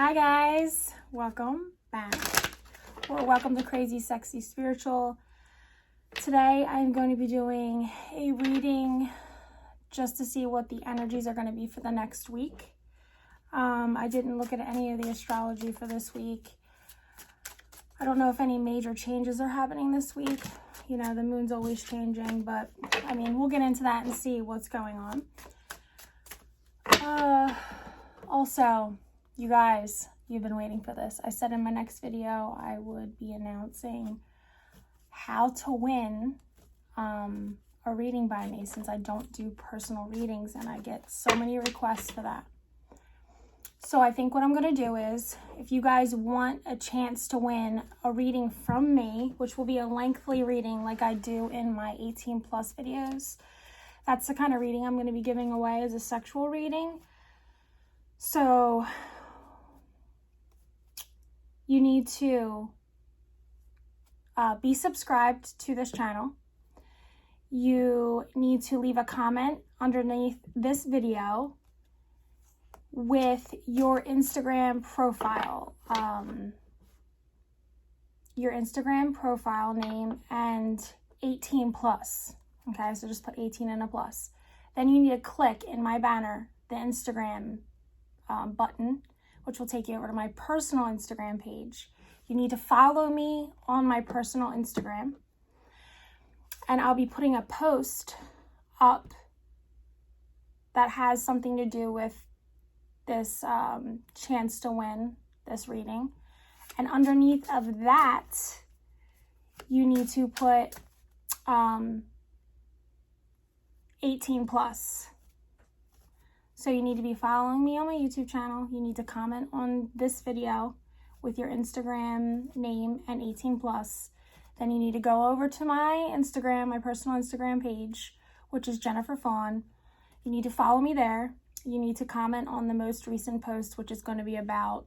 Hi guys, welcome back, or welcome to Crazy Sexy Spiritual. Today I'm going to be doing a reading just to see what the energies are going to be for the next week. I didn't look at any of the astrology for this week. I don't know if any major changes are happening this week. You know, the moon's always changing, but I mean, we'll get into that and see what's going on. Also, you guys, you've been waiting for this. I said in my next video I would be announcing how to win a reading by me, since I don't do personal readings and I get so many requests for that. So I think what I'm going to do is, if you guys want a chance to win a reading from me, which will be a lengthy reading like I do in my 18 plus videos, that's the kind of reading I'm going to be giving away as a sexual reading. So you need to be subscribed to this channel. You need to leave a comment underneath this video with your Instagram profile, name and 18 plus. Okay, so just put 18 and a plus. Then you need to click in my banner, the Instagram button, which will take you over to my personal Instagram page. You need to follow me on my personal Instagram, and I'll be putting a post up that has something to do with this chance to win this reading. And underneath of that, you need to put 18 plus. So you need to be following me on my YouTube channel. You need to comment on this video with your Instagram name and 18 plus. Then you need to go over to my Instagram, my personal Instagram page, which is Jennifer Fawn. You need to follow me there. You need to comment on the most recent post, which is going to be about,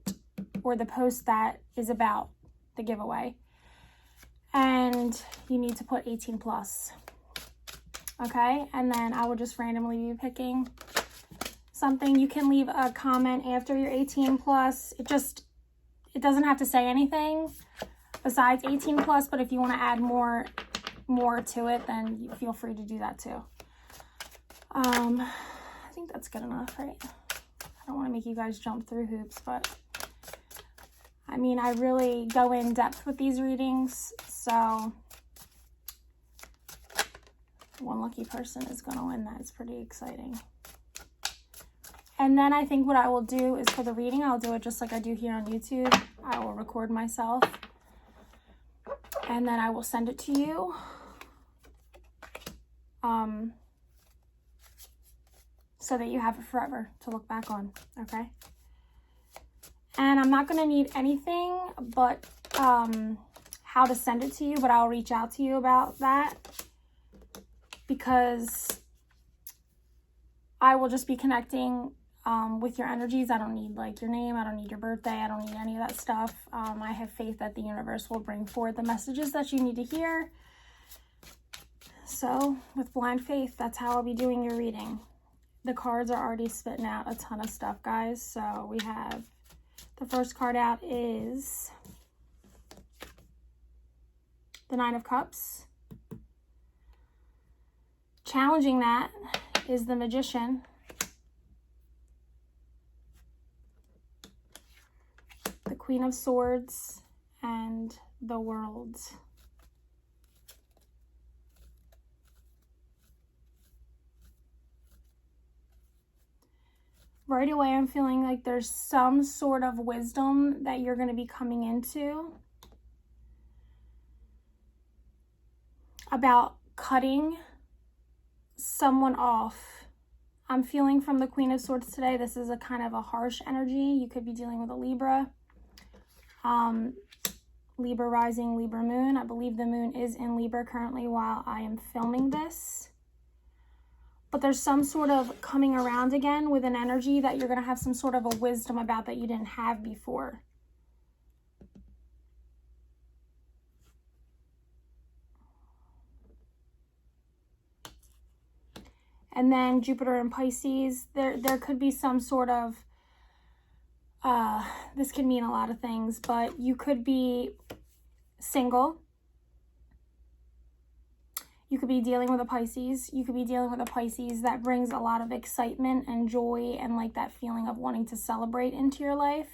or the post that is about the giveaway. And you need to put 18 plus. Okay, and then I will just randomly be picking something. You can leave a comment after your 18 plus. It doesn't have to say anything besides 18 plus, but if you want to add more to it, then you feel free to do that too. I think that's good enough, right? I don't want to make you guys jump through hoops, but I mean, I really go in depth with these readings, so one lucky person is going to win. That is pretty exciting. And then I think what I will do is, for the reading, I'll do it just like I do here on YouTube. I will record myself, and then I will send it to you. So that you have it forever to look back on, okay? And I'm not going to need anything but how to send it to you, but I'll reach out to you about that, because I will just be connecting with your energies. I don't need like your name, I don't need your birthday, I don't need any of that stuff. I have faith that the universe will bring forward the messages that you need to hear. So with blind faith, that's how I'll be doing your reading. The cards are already spitting out a ton of stuff, guys. So we have, the first card out is the Nine of Cups. Challenging that is the Magician. The Queen of Swords and the World. Right away, I'm feeling like there's some sort of wisdom that you're going to be coming into about cutting someone off. I'm feeling from the Queen of Swords today, this is a kind of a harsh energy. You could be dealing with a Libra. Libra rising, Libra moon. I believe the moon is in Libra currently while I am filming this. But there's some sort of coming around again with an energy that you're going to have some sort of a wisdom about that you didn't have before. And then Jupiter and Pisces, there could be some sort of This could mean a lot of things, but you could be single. You could be dealing with a Pisces. You could be dealing with a Pisces that brings a lot of excitement and joy and like that feeling of wanting to celebrate into your life.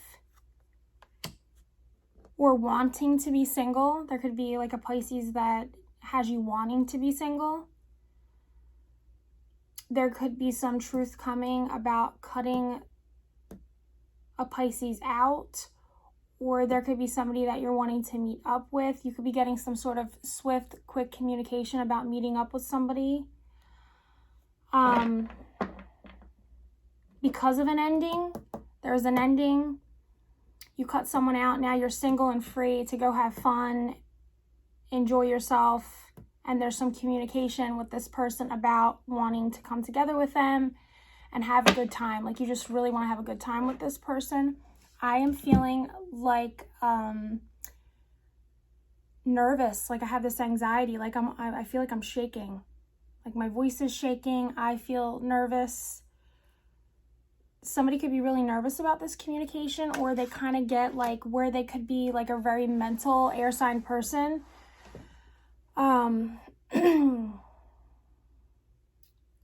Or wanting to be single. There could be like a Pisces that has you wanting to be single. There could be some truth coming about cutting a Pisces out, or there could be somebody that you're wanting to meet up with. You could be getting some sort of swift, quick communication about meeting up with somebody. Because of an ending, there's an ending. You cut someone out, now you're single and free to go have fun, enjoy yourself, and there's some communication with this person about wanting to come together with them and have a good time. Like you just really want to have a good time with this person. I am feeling like nervous, like I have this anxiety, like I feel like I'm shaking. Like my voice is shaking, I feel nervous. Somebody could be really nervous about this communication, or they kind of get like where they could be like a very mental air sign person.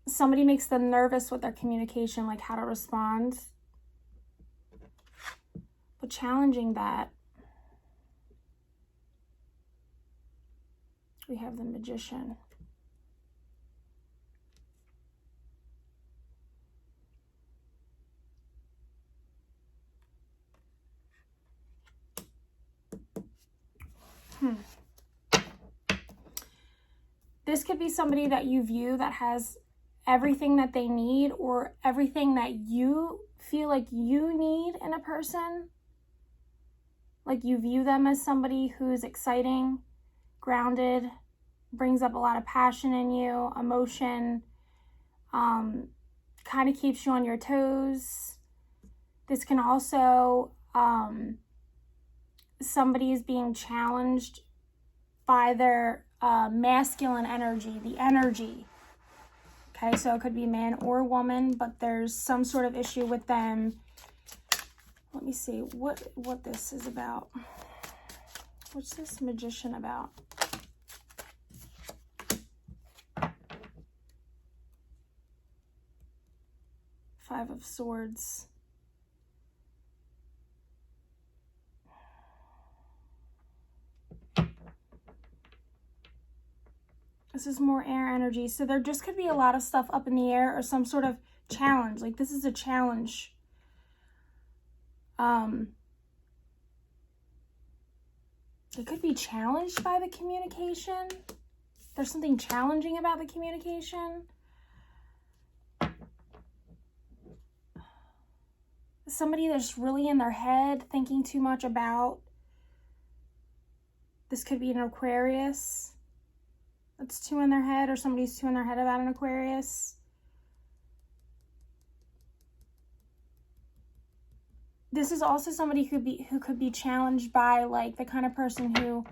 Somebody makes them nervous with their communication, like how to respond. But challenging that, we have the Magician. This could be somebody that you view that has everything that they need, or everything that you feel like you need in a person. Like you view them as somebody who's exciting, grounded, brings up a lot of passion in you, emotion, kind of keeps you on your toes. This can also, somebody is being challenged by their masculine energy, the energy. Okay, so it could be man or woman, but there's some sort of issue with them. Let me see what this is about. What's this Magician about? Five of Swords. This is more air energy. So there just could be a lot of stuff up in the air, or some sort of challenge. Like this is a challenge. They could be challenged by the communication. There's something challenging about the communication. Somebody that's really in their head, thinking too much about. This could be an Aquarius that's too in their head, or somebody's too in their head about an Aquarius. This is also somebody who could be challenged by like the kind of person who,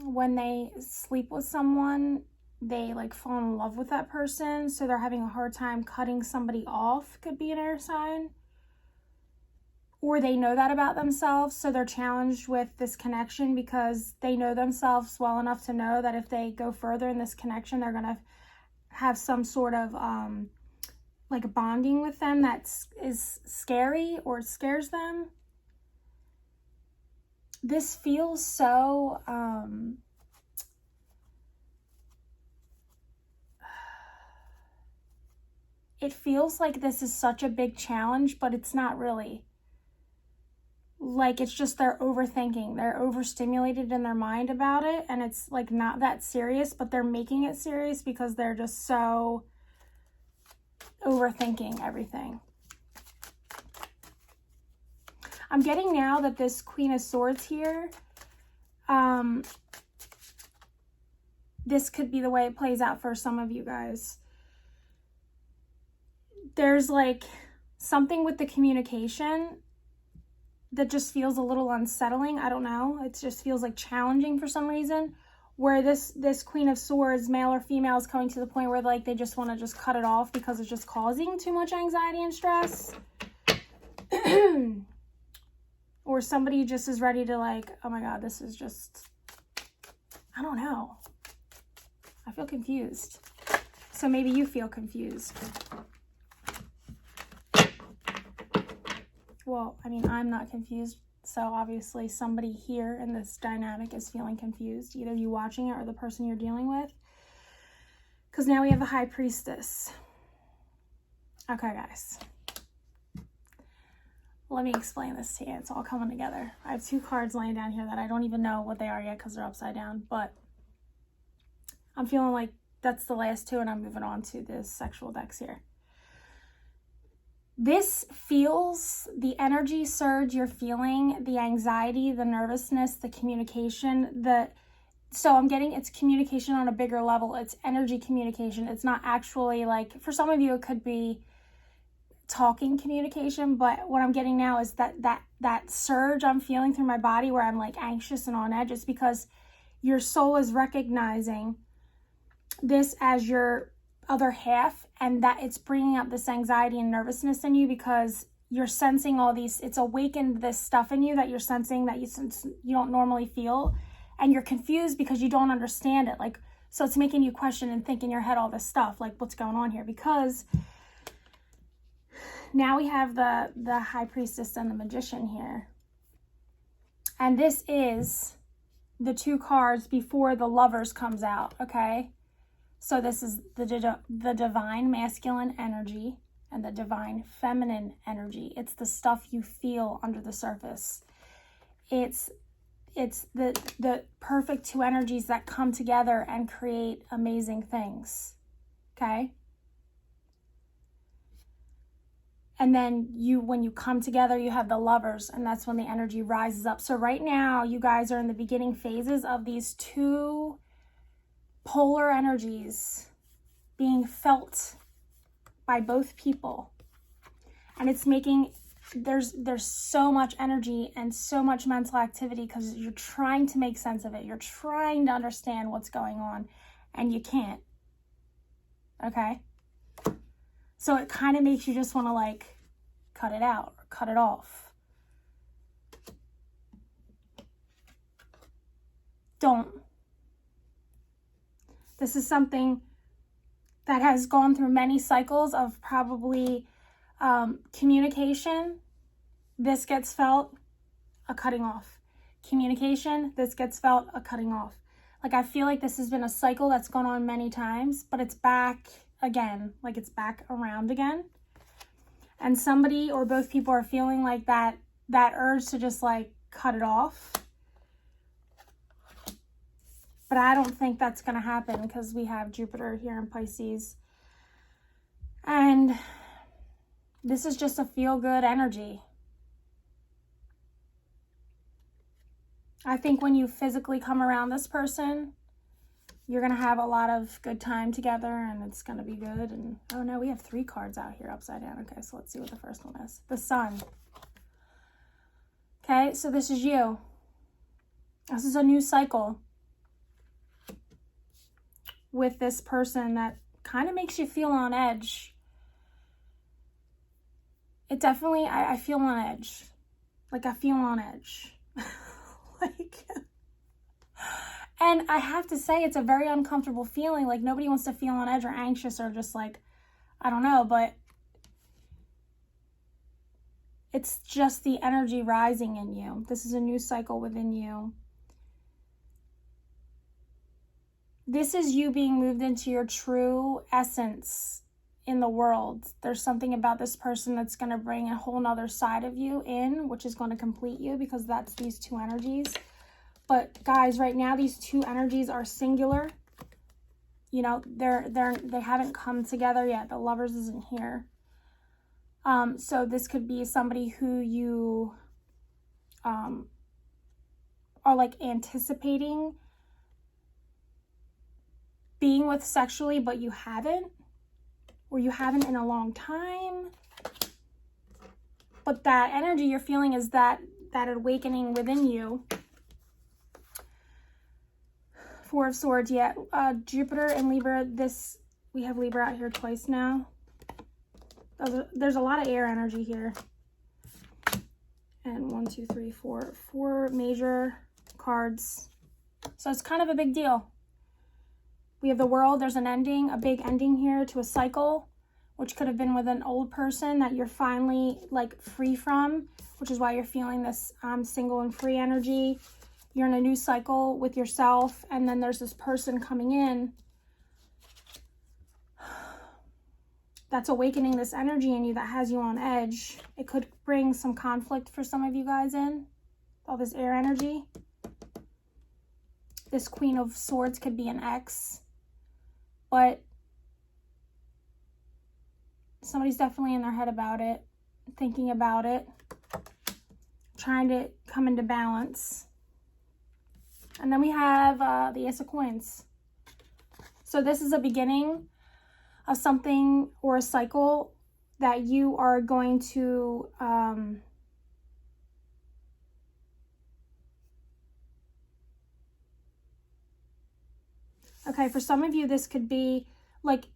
when they sleep with someone, they like fall in love with that person. So they're having a hard time cutting somebody off. Could be an air sign. Or they know that about themselves. So they're challenged with this connection because they know themselves well enough to know that if they go further in this connection, they're going to have some sort of, like bonding with them that is scary or scares them. This feels so, it feels like this is such a big challenge, but it's not really. Like it's just they're overthinking. They're overstimulated in their mind about it, and it's like not that serious, but they're making it serious because they're just so overthinking everything. I'm getting now that this Queen of Swords here, this could be the way it plays out for some of you guys. There's like something with the communication that just feels a little unsettling. I don't know. It just feels like challenging for some reason. Where this Queen of Swords, male or female, is coming to the point where like they just want to just cut it off because it's just causing too much anxiety and stress. Or somebody just is ready to like, oh my God, this is just, I don't know. I feel confused. So maybe you feel confused. Well, I mean, I'm not confused. So obviously somebody here in this dynamic is feeling confused. Either you watching it or the person you're dealing with. Because now we have the High Priestess. Okay, guys. Let me explain this to you. It's all coming together. I have 2 cards laying down here that I don't even know what they are yet because they're upside down. But I'm feeling like that's the last 2 and I'm moving on to the sexual decks here. This feels the energy surge you're feeling, the anxiety, the nervousness, the communication, so I'm getting it's communication on a bigger level. It's energy communication. It's not actually like, for some of you, it could be talking communication, but what I'm getting now is that surge I'm feeling through my body where I'm like anxious and on edge. It's because your soul is recognizing this as your other half, and that it's bringing up this anxiety and nervousness in you because you're sensing all these, it's awakened this stuff in you that you're sensing that you don't normally feel, and you're confused because you don't understand it. Like, so it's making you question and think in your head all this stuff, like what's going on here? Because now we have the High Priestess and the Magician here. And this is the 2 cards before the Lovers comes out, okay? So this is the divine masculine energy and the divine feminine energy. It's the stuff you feel under the surface. It's the perfect 2 energies that come together and create amazing things, okay? And then when you come together, you have the Lovers, and that's when the energy rises up. So right now, you guys are in the beginning phases of these 2 polar energies being felt by both people. And it's making, there's so much energy and so much mental activity because you're trying to make sense of it. You're trying to understand what's going on, and you can't. Okay? So it kind of makes you just want to like cut it out or cut it off. Don't. This is something that has gone through many cycles of probably communication. This gets felt, a cutting off. Communication, this gets felt, a cutting off. Like, I feel like this has been a cycle that's gone on many times, but it's back again, like it's back around again. And somebody or both people are feeling like that urge to just like cut it off. But I don't think that's going to happen because we have Jupiter here in Pisces. And this is just a feel-good energy. I think when you physically come around this person, you're going to have a lot of good time together and it's going to be good. And oh no, we have 3 cards out here upside down. Okay, so let's see what the first one is. The Sun. Okay, so this is you. This is a new cycle with this person that kind of makes you feel on edge. It definitely, I feel on edge. Like, I feel on edge. Like, and I have to say, it's a very uncomfortable feeling. Like, nobody wants to feel on edge or anxious or just like, I don't know, but it's just the energy rising in you. This is a new cycle within you. This is you being moved into your true essence in the world. There's something about this person that's going to bring a whole nother side of you in, which is going to complete you because that's these 2 energies. But guys, right now, these 2 energies are singular. You know, they haven't come together yet. The Lovers isn't here. So this could be somebody who you are like anticipating being with sexually, but you haven't, or you haven't in a long time. But that energy you're feeling is that awakening within you. 4 of Swords, yeah. Jupiter and Libra, we have Libra out here twice now. There's a lot of air energy here. and 1, 2, 3, 4, 4 major cards. So it's kind of a big deal. We have the World. There's an ending, a big ending here to a cycle, which could have been with an old person that you're finally like free from, which is why you're feeling this single and free energy. You're in a new cycle with yourself, and then there's this person coming in that's awakening this energy in you that has you on edge. It could bring some conflict for some of you guys in all this air energy. This Queen of Swords could be an ex, but somebody's definitely in their head about it, thinking about it, trying to come into balance. And then we have the Ace of Coins. So this is a beginning of something or a cycle that you are going to okay, for some of you this could be like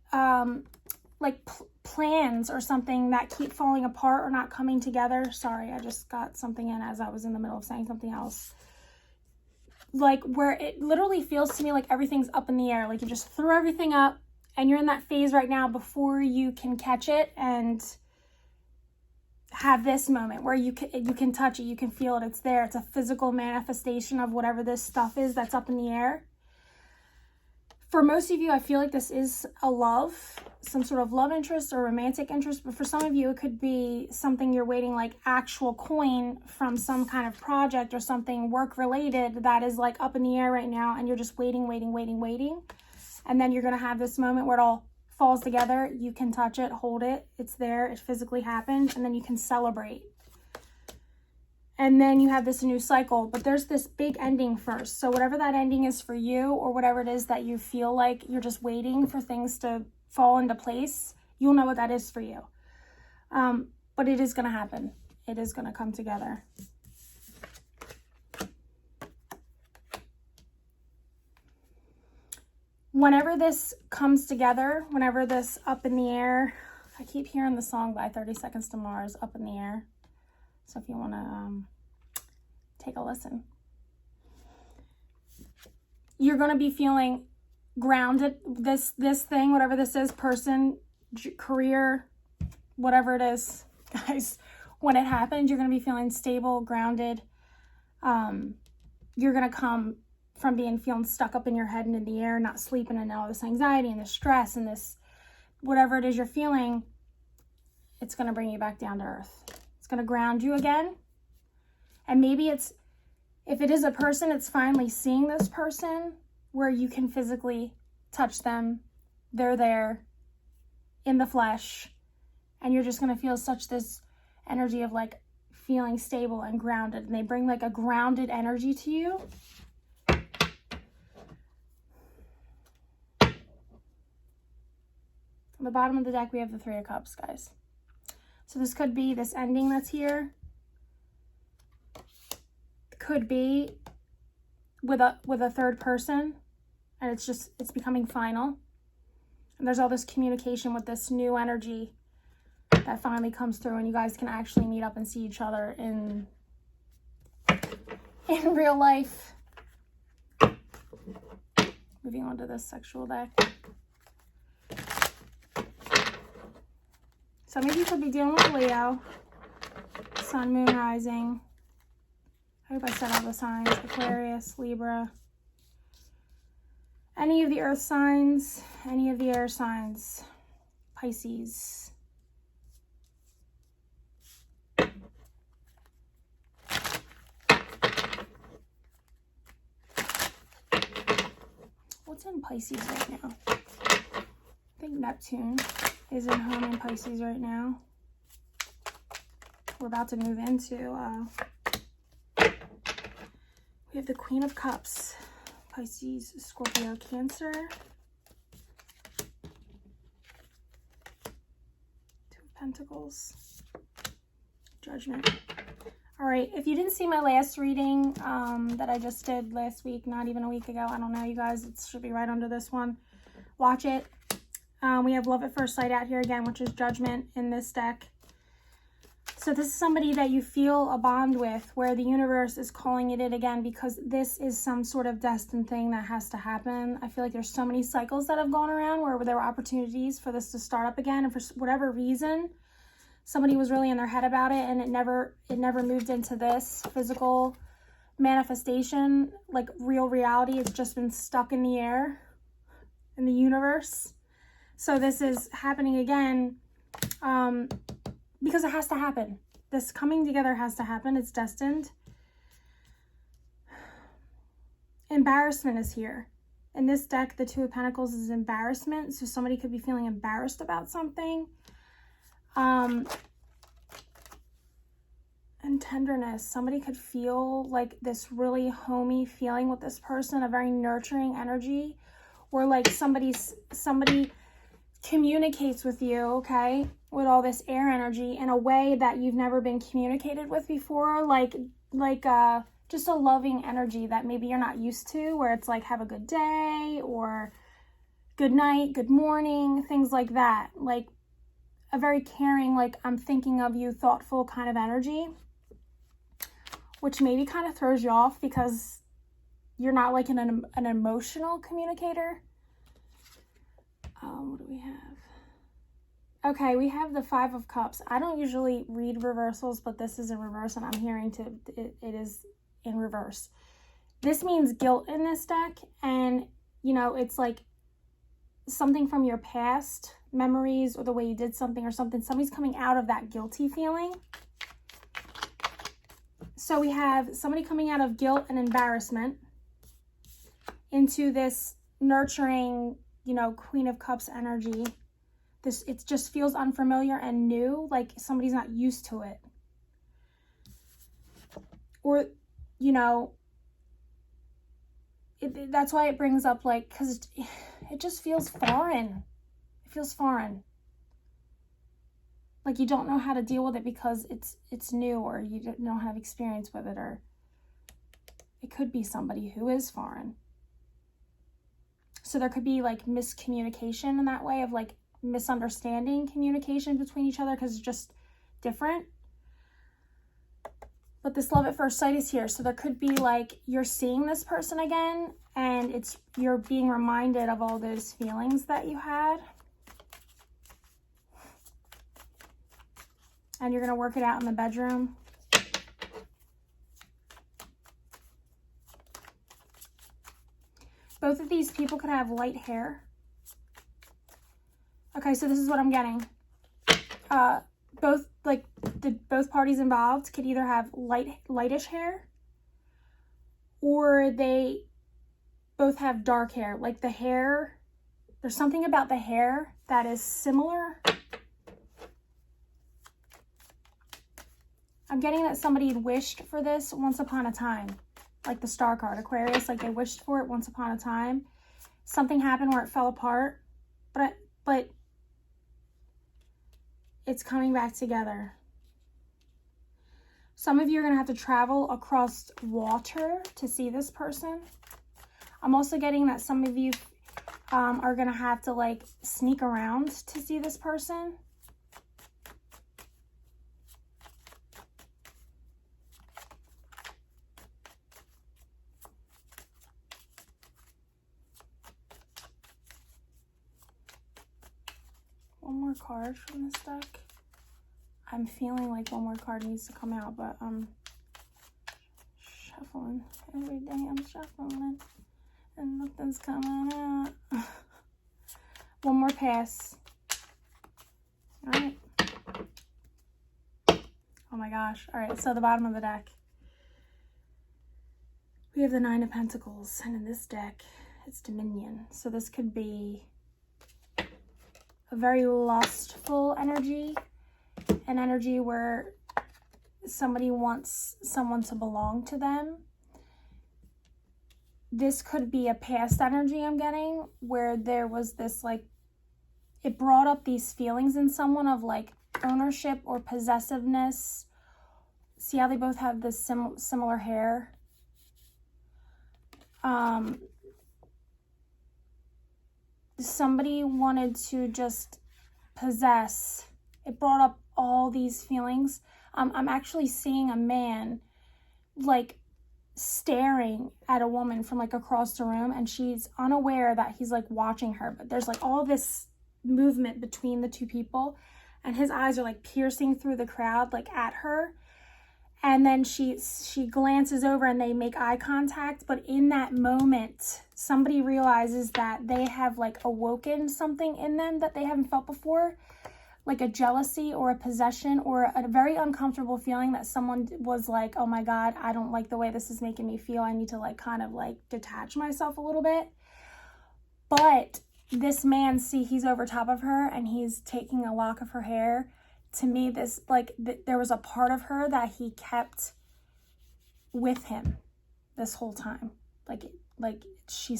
plans or something that keep falling apart or not coming together. Sorry, I just got something in as I was in the middle of saying something else. Like where it literally feels to me like everything's up in the air, like you just threw everything up and you're in that phase right now before you can catch it and have this moment where you can touch it, you can feel it, it's there. It's a physical manifestation of whatever this stuff is that's up in the air. For most of you, I feel like this is a love, some sort of love interest or romantic interest. But for some of you, it could be something you're waiting, like actual coin from some kind of project or something work related that is like up in the air right now. And you're just waiting. And then you're going to have this moment where it all falls together. You can touch it, hold it. It's there. It physically happened. And then you can celebrate. And then you have this new cycle, but there's this big ending first. So whatever that ending is for you, or whatever it is that you feel like you're just waiting for things to fall into place, you'll know what that is for you. But it is going to happen. It is going to come together. Whenever this comes together, whenever this up in the air, I keep hearing the song by 30 Seconds to Mars, Up in the Air. So if you want to take a listen. You're going to be feeling grounded. This thing, whatever this is, person, career, whatever it is, guys, when it happens, you're going to be feeling stable, grounded. You're going to come from feeling stuck up in your head and in the air, not sleeping, and all this anxiety and this stress and this, whatever it is you're feeling, it's going to bring you back down to earth. It's going to ground you again. And maybe it's, if it is a person, it's finally seeing this person where you can physically touch them. They're there in the flesh. And you're just going to feel such this energy of like feeling stable and grounded. And they bring like a grounded energy to you. On the bottom of the deck, we have the Three of Cups, guys. So this could be this ending that's here. Could be with a third person, and it's becoming final. And there's all this communication with this new energy that finally comes through, and you guys can actually meet up and see each other in real life. Moving on to this sexual deck. Some of you could be dealing with Leo, Sun, Moon, Rising. I hope I said all the signs. Aquarius, Libra. Any of the earth signs, any of the air signs. Pisces. What's in Pisces right now? I think Neptune is in home in Pisces right now. We're about to move into, we have the Queen of Cups, Pisces, Scorpio, Cancer. Two of Pentacles, Judgment. All right, if you didn't see my last reading that I just did last week, not even a week ago, I don't know, you guys, it should be right under this one. Watch it. We have Love at First Sight out here again, which is Judgment in this deck. So this is somebody that you feel a bond with, where the universe is calling it in again, because this is some sort of destined thing that has to happen. I feel like there's so many cycles that have gone around where there were opportunities for this to start up again, and for whatever reason, somebody was really in their head about it, and it never moved into this physical manifestation, like real reality. It's just been stuck in the air, in the universe. So this is happening again, because it has to happen. This coming together has to happen. It's destined. Embarrassment is here. In this deck, the Two of Pentacles is embarrassment. So somebody could be feeling embarrassed about something. And tenderness. Somebody could feel like this really homey feeling with this person, a very nurturing energy, where like somebody communicates with you, okay, with all this air energy in a way that you've never been communicated with before, like just a loving energy that maybe you're not used to, where it's like, have a good day, or good night, good morning, things like that. Like a very caring, like I'm thinking of you, thoughtful kind of energy, which maybe kind of throws you off because you're not like an emotional communicator. What do we have? Okay, we have the Five of Cups. I don't usually read reversals, but this is in reverse, and I'm hearing it is in reverse. This means guilt in this deck, and you know, it's like something from your past memories, or the way you did something or something. Somebody's coming out of that guilty feeling. So we have somebody coming out of guilt and embarrassment into this nurturing, you know, Queen of Cups energy. It just feels unfamiliar and new, like somebody's not used to it. Or, you know, that's why it brings up, like, because it just feels foreign. It feels foreign. Like you don't know how to deal with it because it's new, or you don't have experience with it, or it could be somebody who is foreign. So there could be like miscommunication in that way, of like misunderstanding communication between each other because it's just different. But this love at first sight is here. So there could be like you're seeing this person again, and you're being reminded of all those feelings that you had. And you're going to work it out in the bedroom. Both of these people could have light hair. Okay, so this is what I'm getting. Both parties involved could either have lightish hair, or they both have dark hair. Like the hair, there's something about the hair that is similar. I'm getting that somebody had wished for this once upon a time. Like the Star card, Aquarius, like they wished for it once upon a time. Something happened where it fell apart, but it's coming back together. Some of you are going to have to travel across water to see this person. I'm also getting that some of you are going to have to like sneak around to see this person. One more card from this deck. I'm feeling like one more card needs to come out, but I'm shuffling. Every day I'm shuffling and nothing's coming out. One more pass. All right. Oh my gosh. All right, so the bottom of the deck. We have the Nine of Pentacles, and in this deck, it's Dominion. So this could be a very lustful energy, an energy where somebody wants someone to belong to them. This could be a past energy I'm getting, where there was this like, it brought up these feelings in someone of like ownership or possessiveness. See how they both have this similar hair? Somebody wanted to just possess. It brought up all these feelings. I'm actually seeing a man like staring at a woman from like across the room, and she's unaware that he's like watching her, but there's like all this movement between the two people, and his eyes are like piercing through the crowd like at her. And then she glances over and they make eye contact, but in that moment somebody realizes that they have like awoken something in them that they haven't felt before, like a jealousy or a possession or a very uncomfortable feeling that someone was like, oh my God, I don't like the way this is making me feel. I need to like kind of like detach myself a little bit. But this man, see, he's over top of her and he's taking a lock of her hair. To me, this there was a part of her that he kept with him this whole time. Like she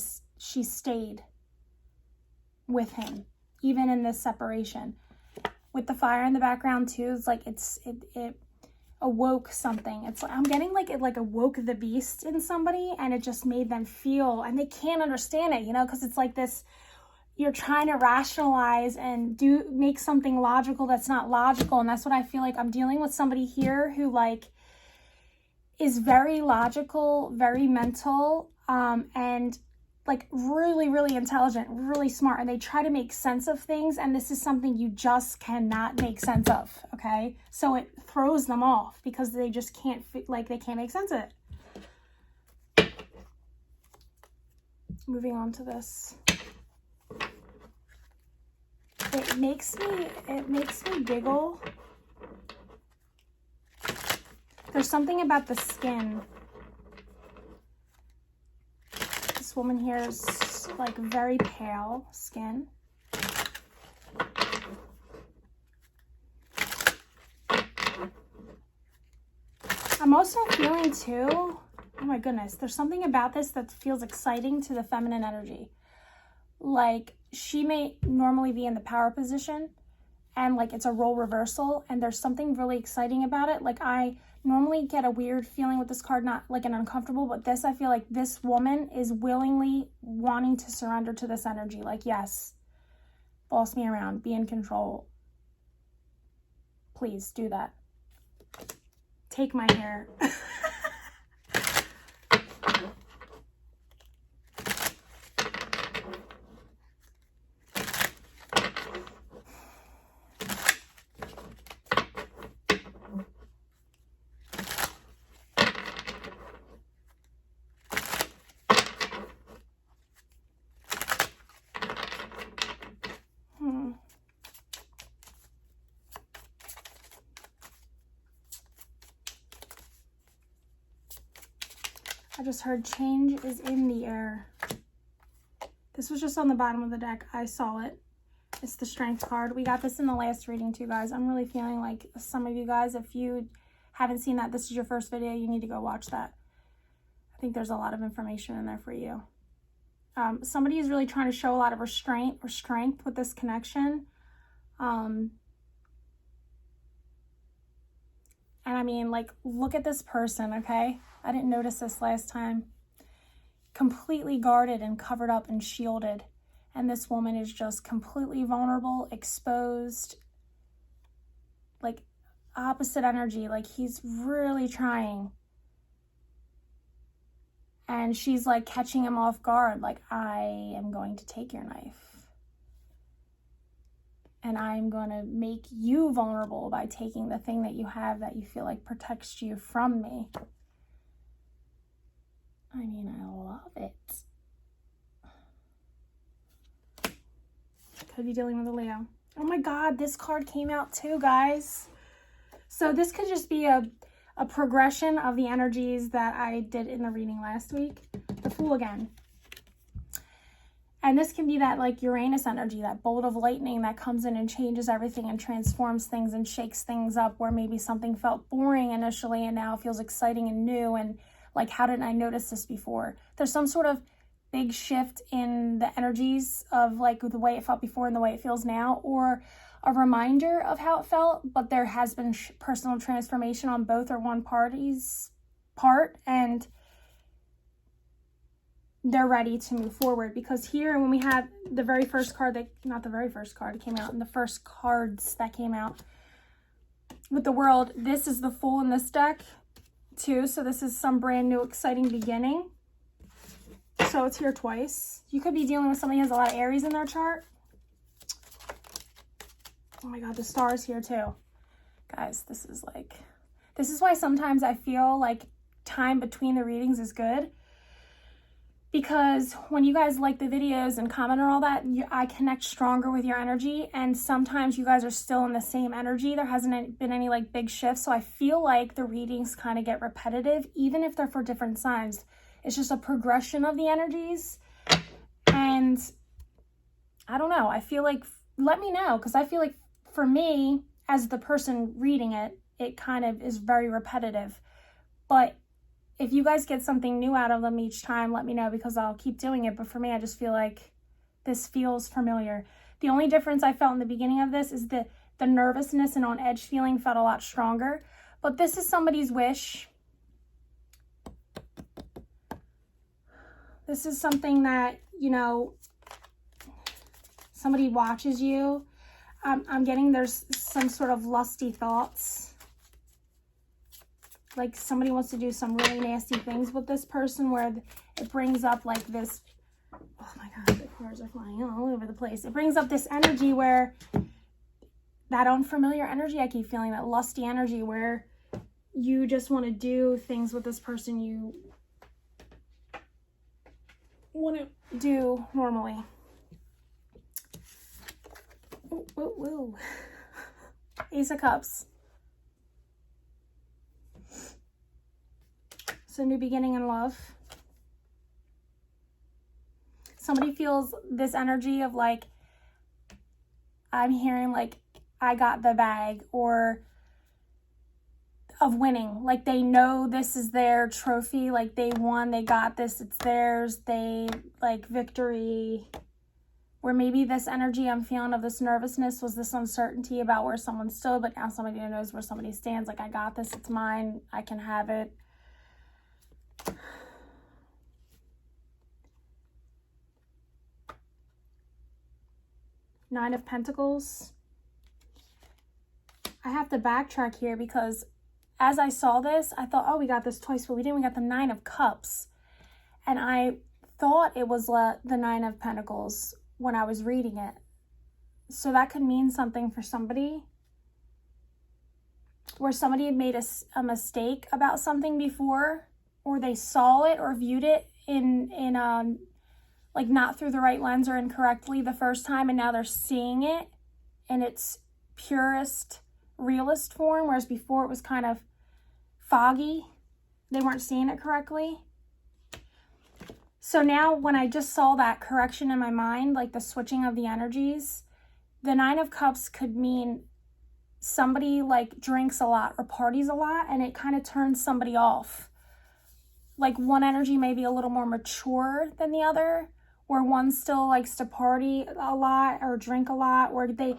stayed with him even in this separation. With the fire in the background too, it's like it awoke something. It's like I'm getting like it like awoke the beast in somebody, and it just made them feel, and they can't understand it, you know, because it's like this. You're trying to rationalize and make something logical that's not logical. And that's what I feel like I'm dealing with somebody here who like is very logical, very mental, and like really, really intelligent, really smart. And they try to make sense of things. And this is something you just cannot make sense of. Okay. So it throws them off because they just can't they can't make sense of it. Moving on to this. It makes me giggle. There's something about the skin. This woman here is like very pale skin. I'm also feeling too, oh my goodness, there's something about this that feels exciting to the feminine energy. Like she may normally be in the power position and like it's a role reversal, and there's something really exciting about it. Like I normally get a weird feeling with this card, not like an uncomfortable, but this, I feel like this woman is willingly wanting to surrender to this energy. Like, yes, boss me around, be in control. Please do that. Take my hair. I just heard change is in the air. This was just on the bottom of the deck. I saw it. It's the Strength card. We got this in the last reading too, guys. I'm really feeling like some of you guys, if you haven't seen that, this is your first video, you need to go watch that. I think there's a lot of information in there for you. Somebody is really trying to show a lot of restraint or strength with this connection. And I mean, like, look at this person, okay? I didn't notice this last time. Completely guarded and covered up and shielded. And this woman is just completely vulnerable, exposed, like opposite energy. Like he's really trying. And she's like catching him off guard. Like, I am going to take your knife. And I'm going to make you vulnerable by taking the thing that you have that you feel like protects you from me. I mean, I love it. Could be dealing with a Leo. Oh my God, this card came out too, guys. So this could just be a progression of the energies that I did in the reading last week. The Fool again. And this can be that like Uranus energy, that bolt of lightning that comes in and changes everything and transforms things and shakes things up, where maybe something felt boring initially and now feels exciting and new, and like, how didn't I notice this before? There's some sort of big shift in the energies of like the way it felt before and the way it feels now, or a reminder of how it felt, but there has been personal transformation on both or one party's part, and they're ready to move forward. Because here, when we had the very first card, not the very first card that came out, and the first cards that came out, with the World. This is the Fool in this deck too. So this is some brand new exciting beginning. So it's here twice. You could be dealing with somebody who has a lot of Aries in their chart. Oh my God, the Star is here too. Guys, this is why sometimes I feel like time between the readings is good. Because when you guys like the videos and comment on all that, I connect stronger with your energy. And sometimes you guys are still in the same energy. There hasn't been any like big shifts. So I feel like the readings kind of get repetitive, even if they're for different signs. It's just a progression of the energies. And I don't know. I feel like, let me know. Because I feel like for me, as the person reading it, it kind of is very repetitive. But if you guys get something new out of them each time, let me know, because I'll keep doing it. But for me, I just feel like this feels familiar. The only difference I felt in the beginning of this is the nervousness and on edge feeling felt a lot stronger. But this is somebody's wish. This is something that, you know, somebody watches you. I'm getting there's some sort of lusty thoughts. Like somebody wants to do some really nasty things with this person, where it brings up like this, oh my God, the cards are flying all over the place. It brings up this energy where, that unfamiliar energy I keep feeling, that lusty energy where you just want to do things with this person you wouldn't do normally. Ooh, ooh, ooh. Ace of Cups. So new beginning in love. Somebody feels this energy of like, I'm hearing like, I got the bag, or of winning. Like they know this is their trophy. Like they won, they got this, it's theirs. They like victory. Where maybe this energy I'm feeling of this nervousness was this uncertainty about where someone stood, but now somebody knows where somebody stands. Like I got this, it's mine, I can have it. Nine of Pentacles. I have to backtrack here because as I saw this, I thought, oh, we got this twice, but we didn't. We got the Nine of Cups. And I thought it was the Nine of Pentacles when I was reading it. So that could mean something for somebody, where somebody had made a mistake about something before, or they saw it or viewed it in like not through the right lens or incorrectly the first time, and now they're seeing it in its purest, realist form, whereas before it was kind of foggy. They weren't seeing it correctly. So now when I just saw that correction in my mind, like the switching of the energies, the Nine of Cups could mean somebody like drinks a lot or parties a lot, and it kind of turns somebody off. Like one energy may be a little more mature than the other, where one still likes to party a lot or drink a lot, where they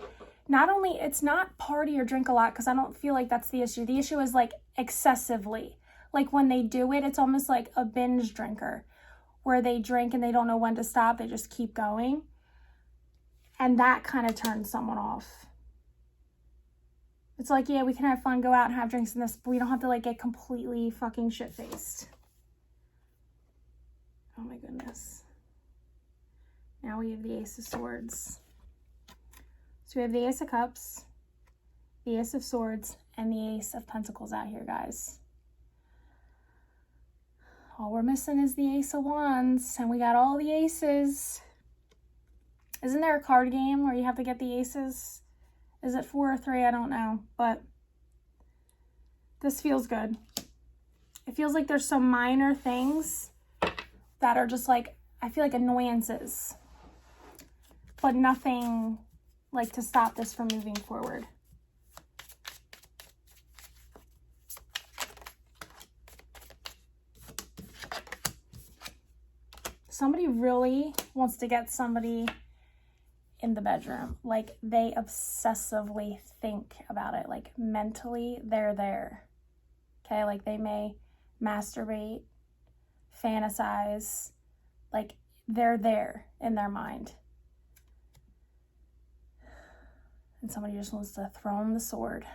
not only, it's not party or drink a lot, because I don't feel like that's the issue. The issue is like excessively. Like when they do it, it's almost like a binge drinker, where they drink and they don't know when to stop. They just keep going. And that kind of turns someone off. It's like, yeah, we can have fun, go out and have drinks and this, but we don't have to like get completely fucking shit-faced. Oh my goodness. Now we have the Ace of Swords. So we have the Ace of Cups, the Ace of Swords, and the Ace of Pentacles out here, guys. All we're missing is the Ace of Wands, and we got all the aces. Isn't there a card game where you have to get the aces? Is it 4 or 3? I don't know, but this feels good. It feels like there's some minor things that are just like, I feel like annoyances, but nothing like to stop this from moving forward. Somebody really wants to get somebody in the bedroom. Like they obsessively think about it. Like mentally, they're there. Okay, like they may masturbate, fantasize, like they're there in their mind. And somebody just wants to throw them the sword.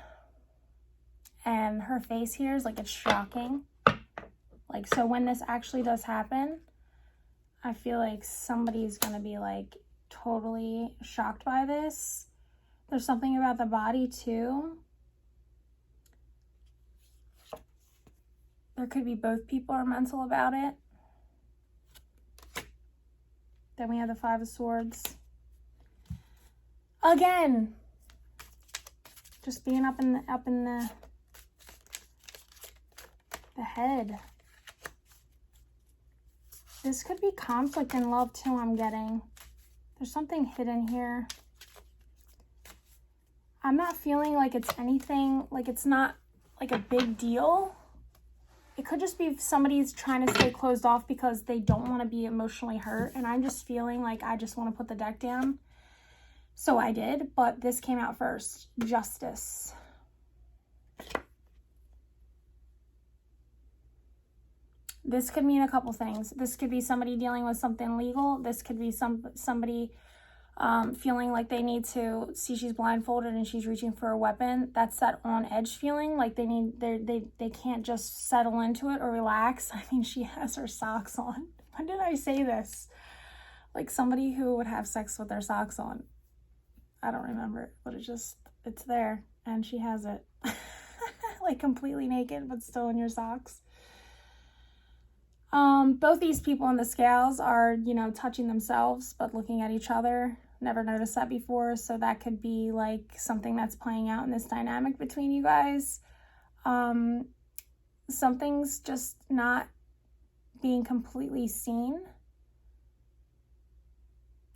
And her face here is like, it's shocking. Like, so when this actually does happen, I feel like somebody's going to be like totally shocked by this. There's something about the body too. There could be both people are mental about it. Then we have the Five of Swords. Again, just being up in the head. This could be conflict in love too, I'm getting. There's something hidden here. I'm not feeling like it's anything, like it's not like a big deal. It could just be somebody's trying to stay closed off because they don't want to be emotionally hurt. And I'm just feeling like I just want to put the deck down. So I did, but this came out first. Justice. This could mean a couple things. This could be somebody dealing with something legal. This could be somebody feeling like they need to see she's blindfolded and she's reaching for a weapon. That's that on edge feeling, like they can't just settle into it or relax. I mean, she has her socks on. When did I say this? Like somebody who would have sex with their socks on. I don't remember it, but it's there and she has it. Like completely naked but still in your socks. Both these people in the scales are, you know, touching themselves but looking at each other. Never noticed that before, so that could be like something that's playing out in this dynamic between you guys. Something's just not being completely seen,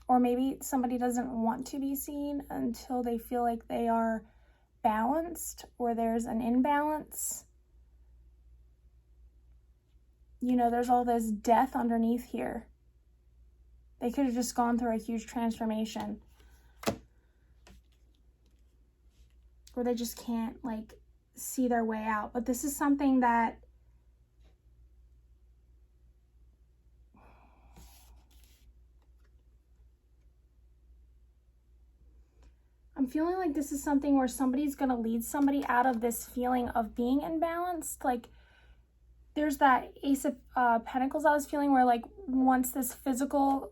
or maybe somebody doesn't want to be seen until they feel like they are balanced or there's an imbalance. You know, there's all this death underneath here. They could have just gone through a huge transformation. Or they just can't, like, see their way out. But this is something that I'm feeling like this is something where somebody's going to lead somebody out of this feeling of being imbalanced. Like, there's that Ace of Pentacles I was feeling where, like, once this physical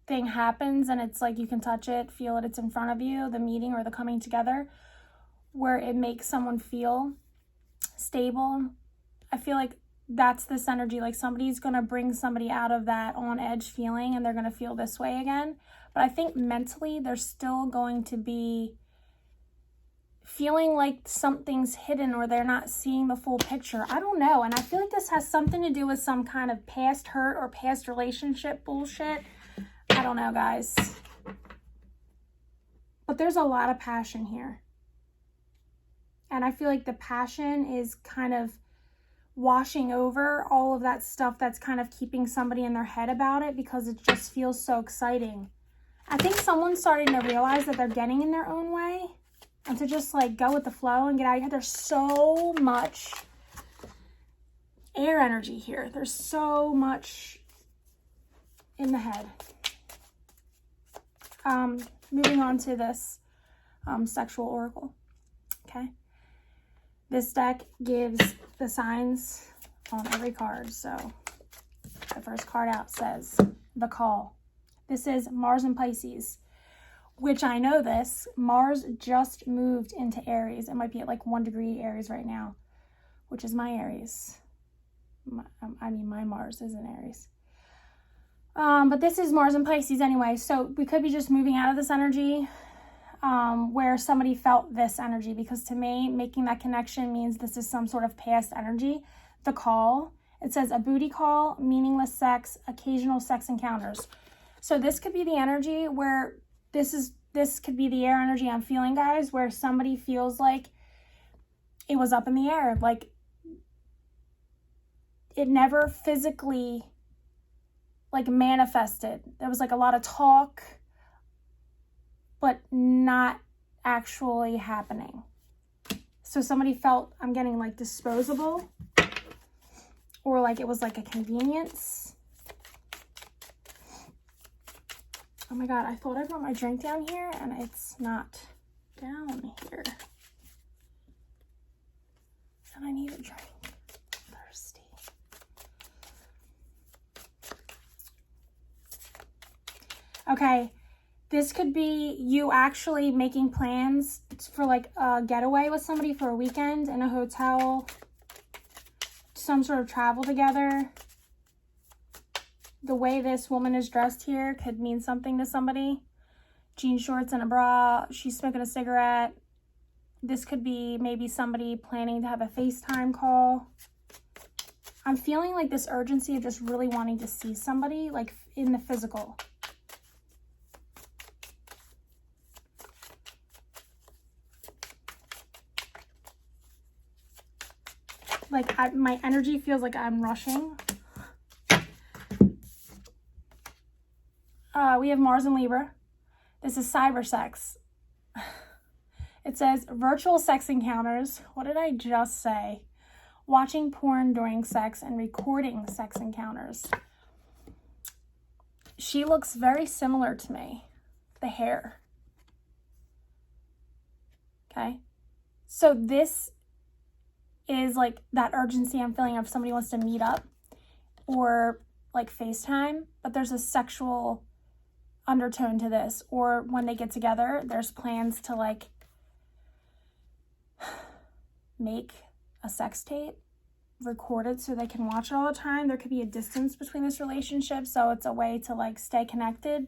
thing happens and it's like you can touch it, feel it, it's in front of you, the meeting or the coming together, where it makes someone feel stable. I feel like that's this energy, like somebody's going to bring somebody out of that on edge feeling and they're going to feel this way again. But I think mentally they're still going to be feeling like something's hidden or they're not seeing the full picture. I don't know. And I feel like this has something to do with some kind of past hurt or past relationship bullshit. I don't know, guys. But there's a lot of passion here. And I feel like the passion is kind of washing over all of that stuff that's kind of keeping somebody in their head about it because it just feels so exciting. I think someone's starting to realize that they're getting in their own way. And to just like go with the flow and get out of here. There's so much air energy here. There's so much in the head. Moving on to this sexual oracle. Okay. This deck gives the signs on every card. So the first card out says the call. This is Mars and Pisces. Which I know this, Mars just moved into Aries. It might be at like 1 degree Aries right now, which is my Aries. My Mars is in Aries. But this is Mars and Pisces anyway. So we could be just moving out of this energy where somebody felt this energy. Because to me, making that connection means this is some sort of past energy. The call, it says a booty call, meaningless sex, occasional sex encounters. So this could be the energy where this could be the air energy I'm feeling, guys, where somebody feels like it was up in the air. Like it never physically like manifested. There was like a lot of talk, but not actually happening. So somebody felt, I'm getting like disposable, or like it was like a convenience. Oh my God, I thought I brought my drink down here and it's not down here. And I need a drink. I'm thirsty. Okay, this could be you actually making plans for like a getaway with somebody for a weekend in a hotel, some sort of travel together. The way this woman is dressed here could mean something to somebody. Jean shorts and a bra. She's smoking a cigarette. This could be maybe somebody planning to have a FaceTime call. I'm feeling like this urgency of just really wanting to see somebody, like in the physical. Like my energy feels like I'm rushing. We have Mars and Libra. This is cyber sex. It says virtual sex encounters. What did I just say? Watching porn during sex and recording sex encounters. She looks very similar to me. The hair. Okay. So this is like that urgency I'm feeling if somebody wants to meet up or like FaceTime, but there's a sexual undertone to this. Or when they get together, there's plans to like make a sex tape, record it so they can watch it all the time. There could be a distance between this relationship, so it's a way to like stay connected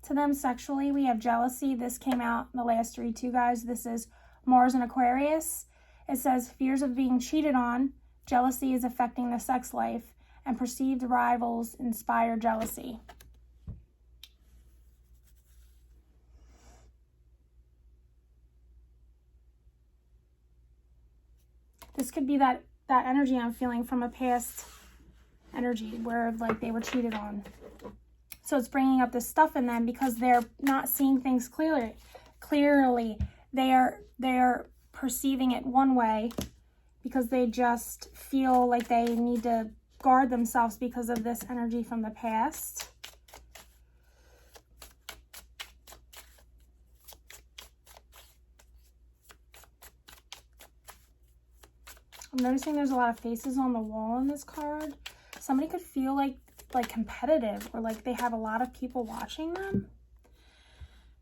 to them sexually. We have jealousy. This came out in the last read too, guys. This is Mars and Aquarius. It says fears of being cheated on. Jealousy is affecting the sex life, and perceived rivals inspire jealousy. This could be that energy I'm feeling from a past energy where like they were cheated on. So it's bringing up this stuff in them because they're not seeing things clearly. They are perceiving it one way because they just feel like they need to guard themselves because of this energy from the past. I'm noticing there's a lot of faces on the wall in this card. Somebody could feel like competitive or like they have a lot of people watching them.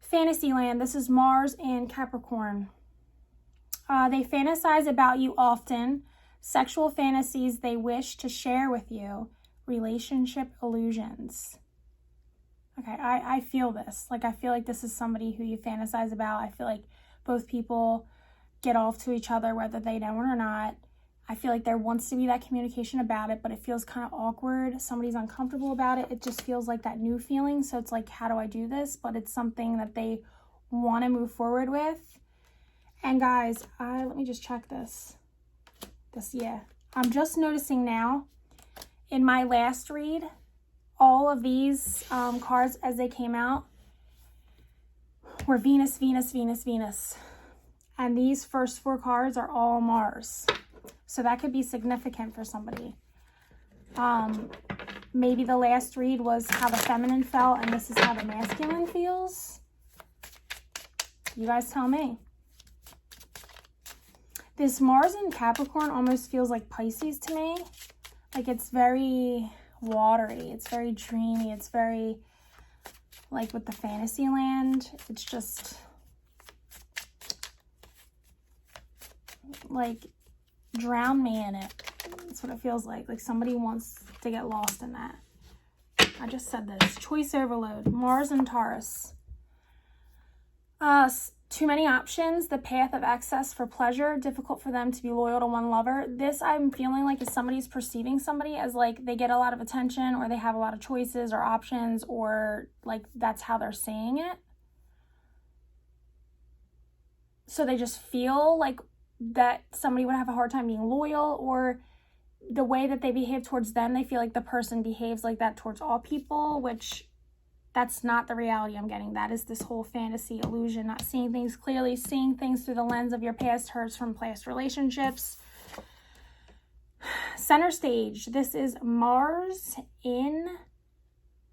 Fantasyland. This is Mars and Capricorn. They fantasize about you often. Sexual fantasies they wish to share with you. Relationship illusions. Okay, I feel this. Like, I feel like this is somebody who you fantasize about. I feel like both people get off to each other, whether they know it or not. I feel like there wants to be that communication about it, but it feels kind of awkward. Somebody's uncomfortable about it. It just feels like that new feeling. So it's like, how do I do this? But it's something that they want to move forward with. And guys, let me just check this. Yeah. I'm just noticing now in my last read, all of these cards as they came out were Venus, Venus, Venus, Venus. And these first 4 cards are all Mars. So that could be significant for somebody. Maybe the last read was how the feminine felt and this is how the masculine feels. You guys tell me. This Mars in Capricorn almost feels like Pisces to me. Like it's very watery. It's very dreamy. It's very like with the fantasy land. It's just like drown me in it. That's what it feels like. Like somebody wants to get lost in that. I just said this. Choice overload. Mars and Taurus. Too many options. The path of excess for pleasure. Difficult for them to be loyal to one lover. This I'm feeling like is somebody's perceiving somebody as like they get a lot of attention or they have a lot of choices or options or like that's how they're saying it. So they just feel like that somebody would have a hard time being loyal, or the way that they behave towards them, they feel like the person behaves like that towards all people, which that's not the reality I'm getting. That is this whole fantasy illusion, not seeing things clearly, seeing things through the lens of your past hurts from past relationships. Center stage. This is Mars in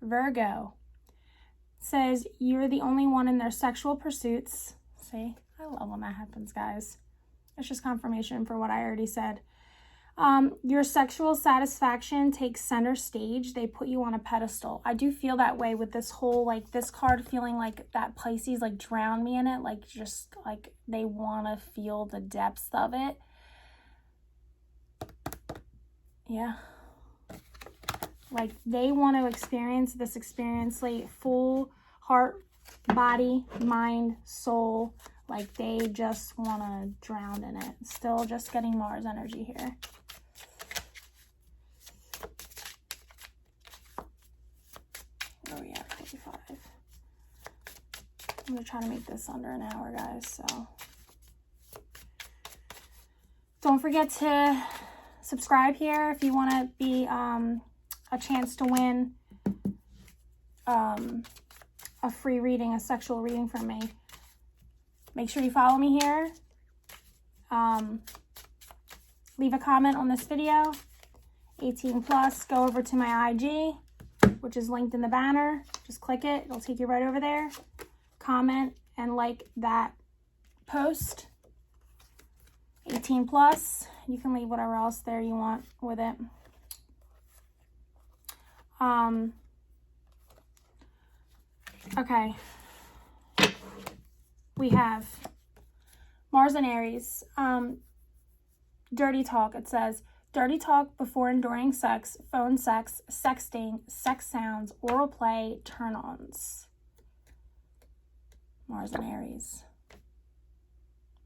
Virgo. It says you're the only one in their sexual pursuits. See, I love when that happens, guys. It's just confirmation for what I already said. Your sexual satisfaction takes center stage. They put you on a pedestal. I do feel that way with this whole, like, this card feeling like that Pisces, like, drown me in it. Like, just, like, they want to feel the depths of it. Yeah. Like, they want to experience this experience, like, full heart, body, mind, soul. Like, they just want to drown in it. Still just getting Mars energy here. Where are we at? 45. I'm going to try to make this under an hour, guys. So don't forget to subscribe here if you want to be a chance to win a free reading, a sexual reading from me. Make sure you follow me here. Leave a comment on this video. 18 plus. Go over to my IG, which is linked in the banner. Just click it. It'll take you right over there. Comment and like that post. 18 plus. You can leave whatever else there you want with it. Okay. We have Mars and Aries. Dirty talk. It says, dirty talk before and during sex, phone sex, sexting, sex sounds, oral play, turn-ons. Mars and Aries.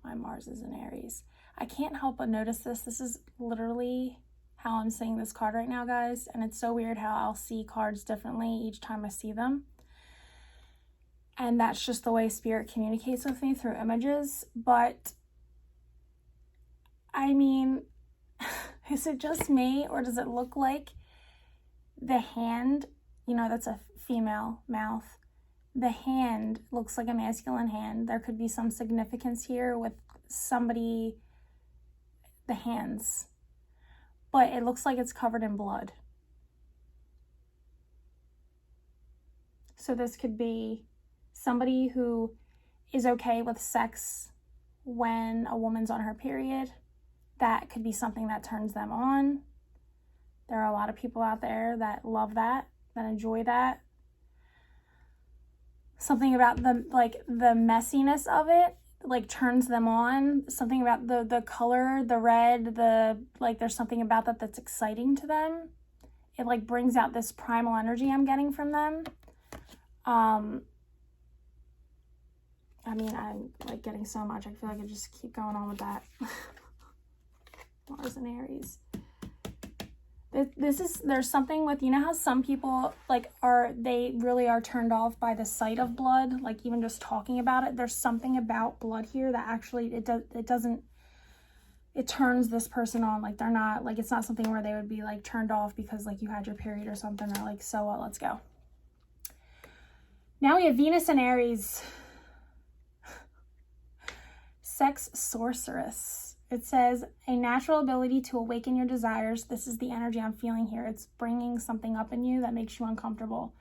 My Mars is in Aries. I can't help but notice this. This is literally how I'm seeing this card right now, guys. And it's so weird how I'll see cards differently each time I see them. And that's just the way Spirit communicates with me through images. But, I mean, is it just me? Or does it look like the hand, you know, that's a female mouth. The hand looks like a masculine hand. There could be some significance here with somebody, the hands. But it looks like it's covered in blood. So this could be somebody who is okay with sex when a woman's on her period. That could be something that turns them on. There are a lot of people out there that love that enjoy that. Something about the messiness of it, like, turns them on. Something about the color, the red, there's something about that that's exciting to them. It, like, brings out this primal energy I'm getting from them. I mean, I'm, like, getting so much. I feel like I just keep going on with that. Mars and Aries. There's something with, you know how some people, like, they really are turned off by the sight of blood, like, even just talking about it. There's something about blood here that actually, it turns this person on. Like, they're not, like, it's not something where they would be, like, turned off because, like, you had your period or something. They're like, so what, let's go. Now we have Venus and Aries. Sex sorceress. It says, a natural ability to awaken your desires. This is the energy I'm feeling here. It's bringing something up in you that makes you uncomfortable.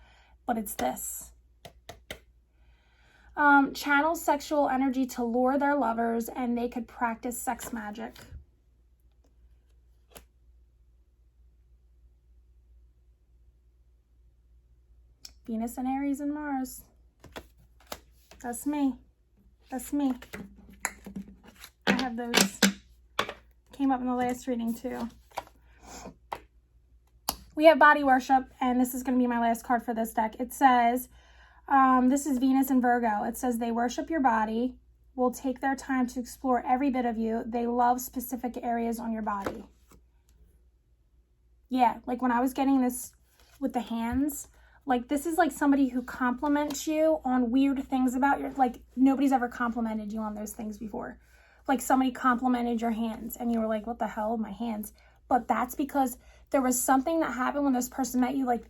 But it's this. Channel sexual energy to lure their lovers, and they could practice sex magic. Venus and Aries and Mars. That's me. That's me. I have those. Came up in the last reading too. We have body worship, and this is going to be my last card for this deck. It says, this is Venus and Virgo. It says, they worship your body, will take their time to explore every bit of you. They love specific areas on your body. Yeah, like when I was getting this with the hands, like, this is like somebody who compliments you on weird things about your, like, nobody's ever complimented you on those things before. Like, somebody complimented your hands and you were like, what the hell, my hands? But that's because there was something that happened when this person met you. Like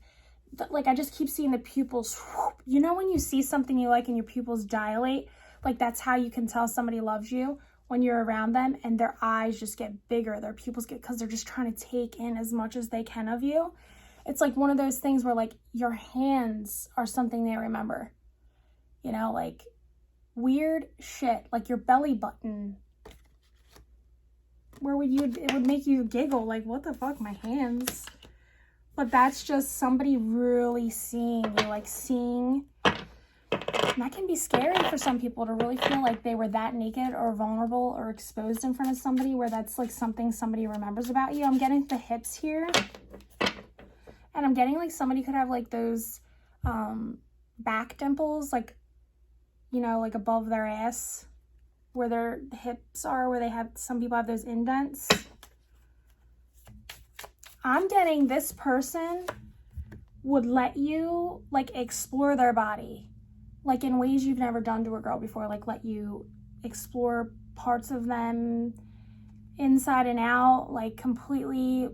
I just keep seeing the pupils. You know when you see something you like and your pupils dilate? Like, that's how you can tell somebody loves you, when you're around them and their eyes just get bigger. Their pupils get, because they're just trying to take in as much as they can of you. It's like one of those things where, like, your hands are something they remember. You know, like, weird shit. Like your belly button. where would you, it would make you giggle, like, what the fuck, my hands. But that's just somebody really seeing you, like seeing. And that can be scary for some people, to really feel like they were that naked or vulnerable or exposed in front of somebody, where that's like something somebody remembers about you. I'm getting the hips here. And I'm getting like somebody could have like those back dimples, like, you know, like above their ass, where their hips are, where they have, some people have those indents. I'm getting this person would let you like explore their body, like in ways you've never done to a girl before, like let you explore parts of them inside and out, like completely.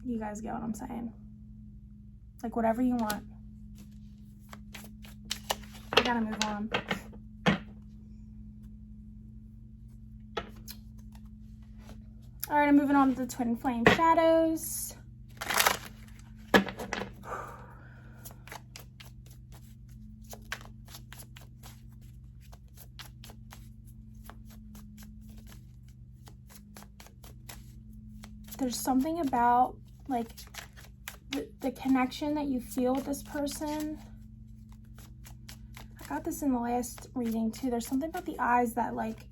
You guys get what I'm saying? Like whatever you want. I gotta move on. All right, I'm moving on to the twin flame shadows. There's something about like the connection that you feel with this person. I got this in the last reading too. There's something about the eyes that like,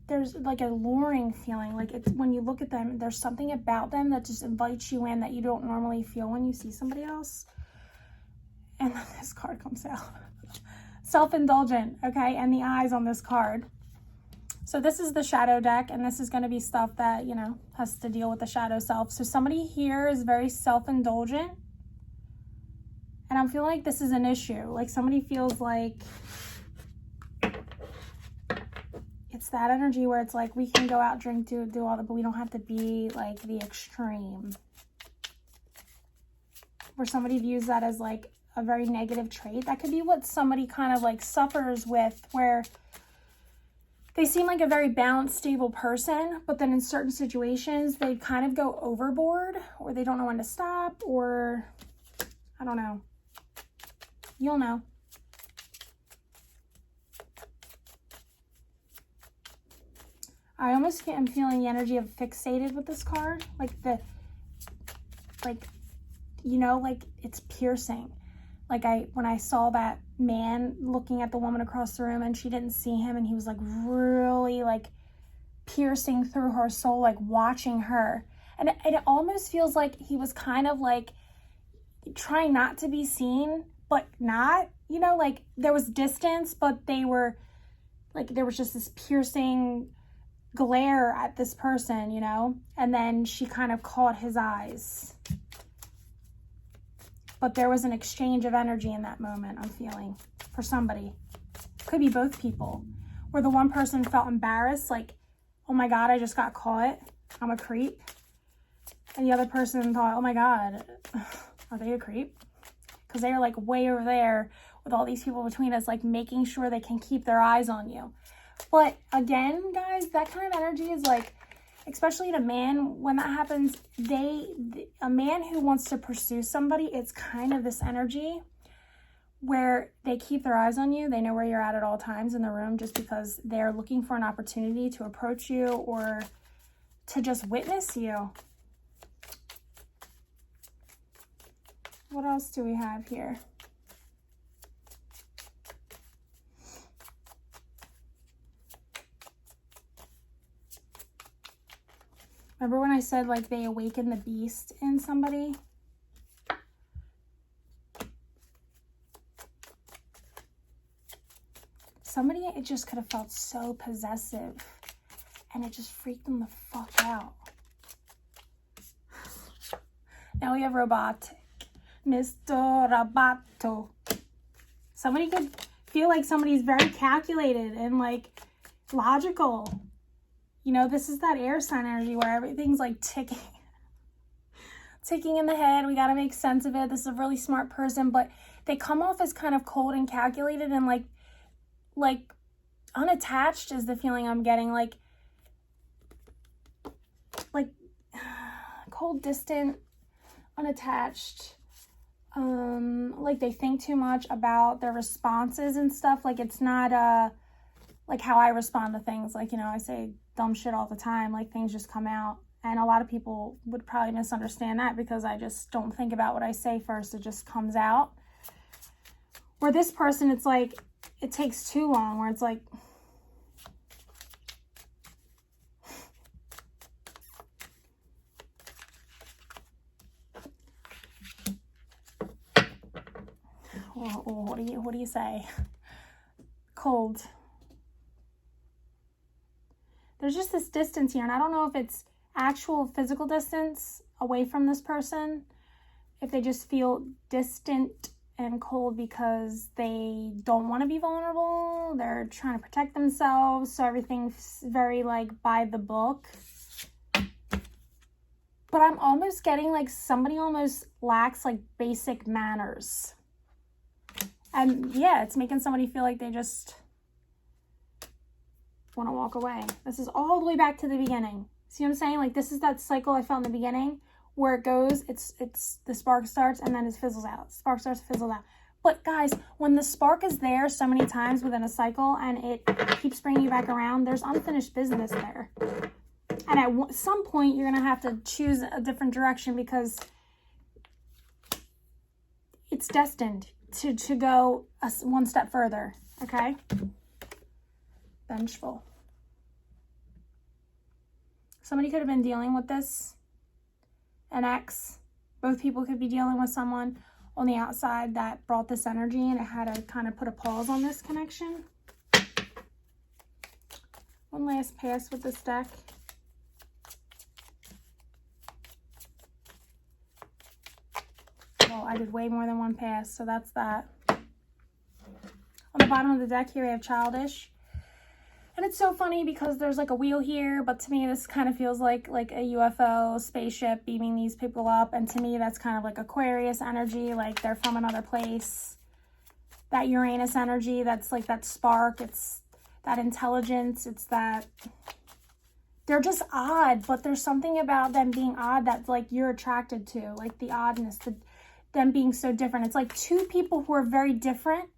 there's like a luring feeling. Like it's, when you look at them, there's something about them that just invites you in that you don't normally feel when you see somebody else. And then this card comes out. Self-indulgent, okay? And the eyes on this card. So this is the shadow deck, and this is going to be stuff that, you know, has to deal with the shadow self. So somebody here is very self-indulgent, and I'm feeling like this is an issue. Like somebody feels like it's that energy where it's like, we can go out, drink, do all that, but we don't have to be like the extreme. Where somebody views that as like a very negative trait. That could be what somebody kind of like suffers with, where they seem like a very balanced, stable person, but then in certain situations, they kind of go overboard, or they don't know when to stop, or I don't know. You'll know. I almost am feeling the energy of fixated with this card. Like the, like, you know, like it's piercing. Like when I saw that man looking at the woman across the room and she didn't see him, and he was like really like piercing through her soul, like watching her. And it almost feels like he was kind of like trying not to be seen, but not, you know, like there was distance, but they were like, there was just this piercing glare at this person, you know, and then she kind of caught his eyes. But there was an exchange of energy in that moment, I'm feeling, for somebody. Could be both people. Where the one person felt embarrassed, like, oh my God, I just got caught. I'm a creep. And the other person thought, oh my God, are they a creep? Because they're like way over there with all these people between us, like making sure they can keep their eyes on you. But again, guys, that kind of energy is like, especially in a man, when that happens, a man who wants to pursue somebody, it's kind of this energy where they keep their eyes on you. They know where you're at all times in the room, just because they're looking for an opportunity to approach you or to just witness you. What else do we have here? Remember when I said like they awaken the beast in somebody? Somebody, it just could have felt so possessive, and it just freaked them the fuck out. Now we have robotic. Mr. Roboto. Somebody could feel like somebody's very calculated and like logical. You know, this is that air sign energy where everything's like ticking in the head. We got to make sense of it. This is a really smart person, but they come off as kind of cold and calculated and like unattached is the feeling I'm getting. Like cold, distant, unattached. like they think too much about their responses and stuff. Like it's not like how I respond to things. Like, you know, I say dumb shit all the time. Like things just come out. And a lot of people would probably misunderstand that because I just don't think about what I say first. It just comes out. Where this person, it's like, it takes too long. Where it's like, what do you say? Cold. There's just this distance here, and I don't know if it's actual physical distance away from this person, if they just feel distant and cold because they don't want to be vulnerable, they're trying to protect themselves, so everything's very like by the book. But I'm almost getting like somebody almost lacks like basic manners. And yeah, it's making somebody feel like they just want to walk away. This is all the way back to the beginning. See what I'm saying? Like this is that cycle I felt in the beginning where it goes, it's the spark starts and then it fizzles out. Spark starts, fizzles out. But guys, when the spark is there so many times within a cycle and it keeps bringing you back around, there's unfinished business there. And at some point, you're going to have to choose a different direction because it's destined to go one step further, okay? Vengeful. Somebody could have been dealing with this, an ex. Both people could be dealing with someone on the outside that brought this energy and it had to kind of put a pause on this connection. One last pass with this deck. Well, I did way more than one pass, so that's that. On the bottom of the deck here, we have childish. And it's so funny because there's like a wheel here, but to me, this kind of feels like a UFO spaceship beaming these people up. And to me, that's kind of like Aquarius energy, like they're from another place. That Uranus energy, that's like that spark. It's that intelligence. It's that they're just odd, but there's something about them being odd that's like you're attracted to, like the oddness, them being so different. It's like two people who are very different.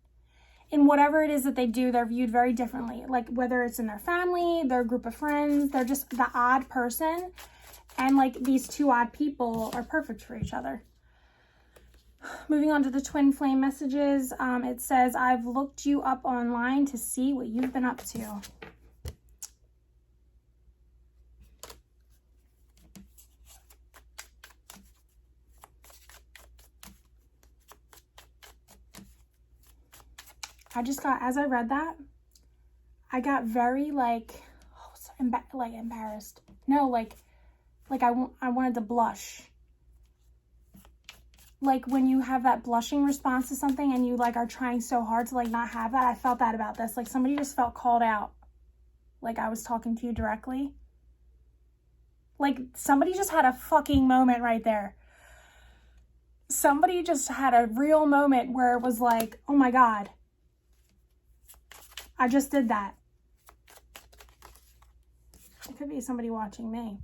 In whatever it is that they do, they're viewed very differently. Like whether it's in their family, their group of friends, they're just the odd person. And like these two odd people are perfect for each other. Moving on to the twin flame messages. It says, I've looked you up online to see what you've been up to. I just got, as I read that, I got very like embarrassed. No, like I wanted to blush. Like when you have that blushing response to something and you like are trying so hard to like not have that. I felt that about this. Like somebody just felt called out. Like I was talking to you directly. Like somebody just had a fucking moment right there. Somebody just had a real moment where it was like, oh my God. I just did that. It could be somebody watching me.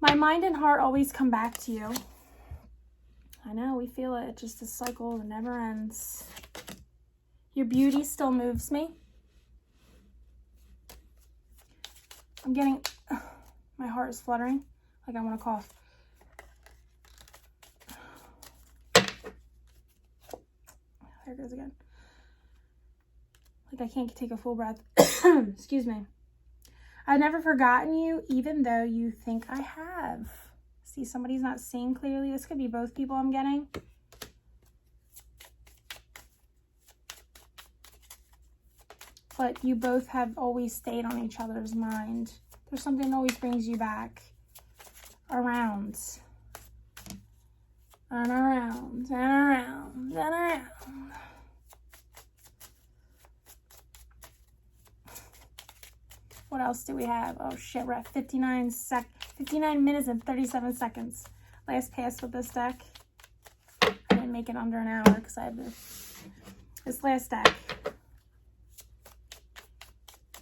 My mind and heart always come back to you. I know, we feel it. It's just a cycle that never ends. Your beauty still moves me. I'm getting, my heart is fluttering. Like I want to cough. There it goes again. Like I can't take a full breath. Excuse me. I've never forgotten you, even though you think I have. See, somebody's not seeing clearly. This could be both people I'm getting. But you both have always stayed on each other's mind. There's something that always brings you back. Around. And around, and around, and around. What else do we have? Oh shit, we're at 59 minutes and 37 seconds. Last pass with this deck. I didn't make it under an hour because I have this last deck.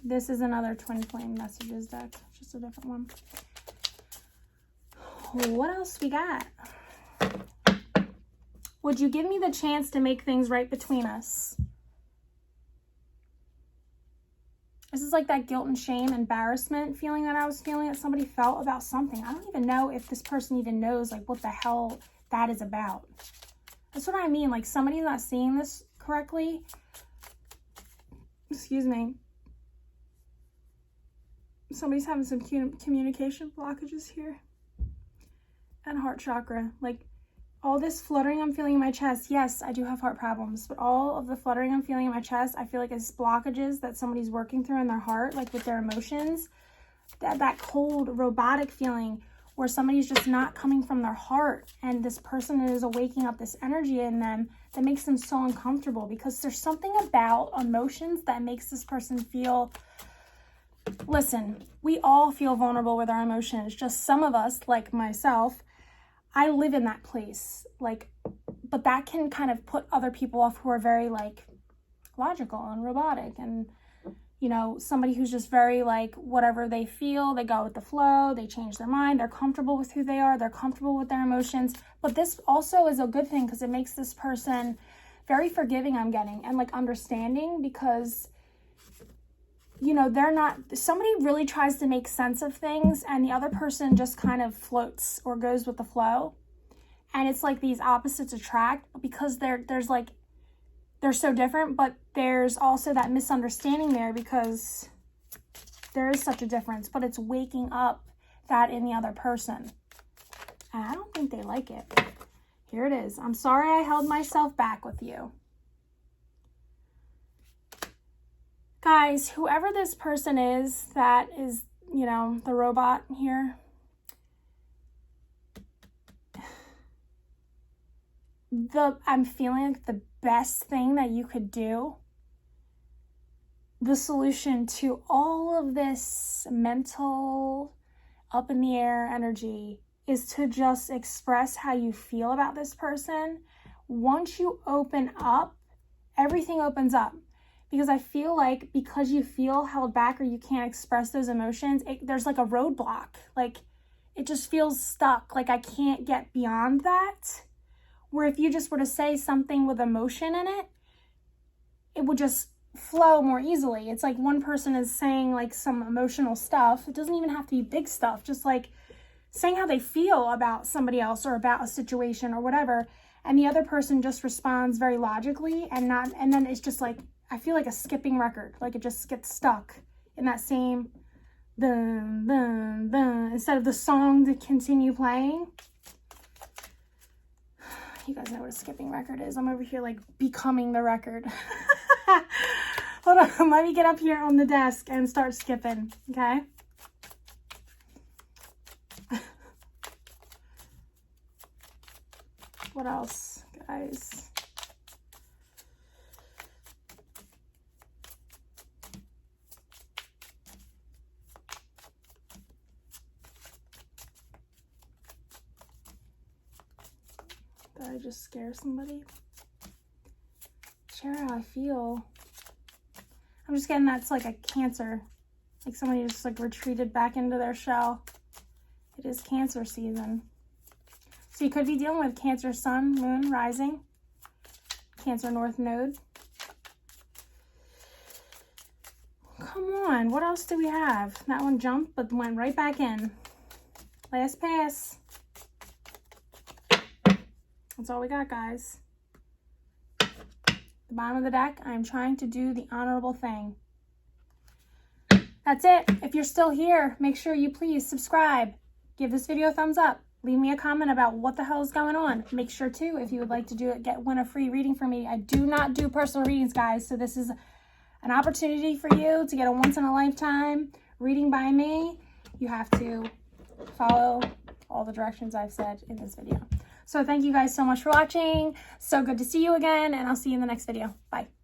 This is another twin flame messages deck, just a different one. What else we got? Would you give me the chance to make things right between us? This is like that guilt and shame, embarrassment feeling that I was feeling that somebody felt about something. I don't even know if this person even knows like what the hell that is about. That's what I mean. Like somebody's not seeing this correctly. Excuse me. Somebody's having some communication blockages here. And heart chakra. Like all this fluttering I'm feeling in my chest. Yes, I do have heart problems, but all of the fluttering I'm feeling in my chest, I feel like it's blockages that somebody's working through in their heart, like with their emotions. That cold, robotic feeling where somebody's just not coming from their heart, and this person is waking up this energy in them that makes them so uncomfortable, because there's something about emotions that makes this person feel... Listen, we all feel vulnerable with our emotions. Just some of us, like myself, I live in that place, like, but that can kind of put other people off who are very like logical and robotic, and you know, somebody who's just very like whatever they feel, they go with the flow, they change their mind, they're comfortable with who they are, they're comfortable with their emotions. But this also is a good thing because it makes this person very forgiving, I'm getting, and like understanding, because you know, they're not, somebody really tries to make sense of things and the other person just kind of floats or goes with the flow. And it's like these opposites attract, because there's like, they're so different, but there's also that misunderstanding there because there is such a difference, but it's waking up that in the other person. And I don't think they like it. Here it is. I'm sorry I held myself back with you. Guys, whoever this person is that is, you know, the robot here, I'm feeling like the best thing that you could do, the solution to all of this mental up in the air energy, is to just express how you feel about this person. Once you open up, everything opens up. Because I feel like because you feel held back or you can't express those emotions, there's like a roadblock. Like it just feels stuck. Like I can't get beyond that. Where if you just were to say something with emotion in it, it would just flow more easily. It's like one person is saying like some emotional stuff. It doesn't even have to be big stuff. Just like saying how they feel about somebody else or about a situation or whatever. And the other person just responds very logically and then it's just like, I feel like a skipping record. Like it just gets stuck in that same dun, dun, dun, instead of the song to continue playing. You guys know what a skipping record is. I'm over here like becoming the record. Hold on, let me get up here on the desk and start skipping, okay? What else, guys? Did I just scare somebody? Share how I feel. I'm just getting that's like a Cancer. Like somebody just like retreated back into their shell. It is Cancer season. So you could be dealing with Cancer Sun, Moon, Rising, Cancer North Node. Come on, what else do we have? That one jumped but went right back in. Last pass. That's all we got, guys. The bottom of the deck, I'm trying to do the honorable thing. That's it. If you're still here, make sure you please subscribe. Give this video a thumbs up. Leave me a comment about what the hell is going on. Make sure too, if you would like to win a free reading from me. I do not do personal readings, guys. So this is an opportunity for you to get a once-in-a-lifetime reading by me. You have to follow all the directions I've said in this video. So thank you guys so much for watching. So good to see you again, and I'll see you in the next video. Bye.